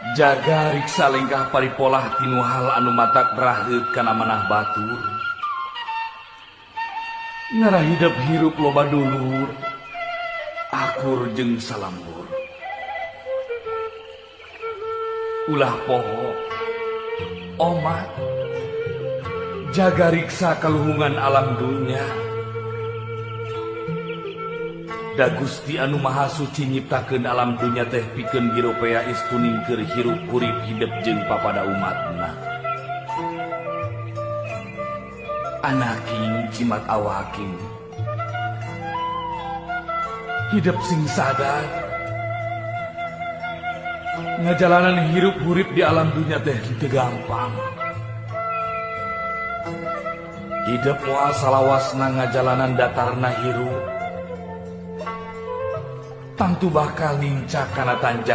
Jaga riksa lengkah paripolah tinu hal anu matak beraheut kana manah batur. Ngarah hidup hirup loba dulur, akur jeung salambur. Ulah poho, omat, jaga riksa kaluhungan alam dunya. Da Gusti anu Maha Suci nyiptakeun alam dunya teh pikeun giropea istuning keur hirup urip hidup jeung papada umatna. Anaking cimat awaking hidup sing sadar ngajalanan hirup urip di alam dunya teh teu gampang. Hidup moal salawasna ngajalanan datarna hirup, tangtu bakal lincah kana tanjakan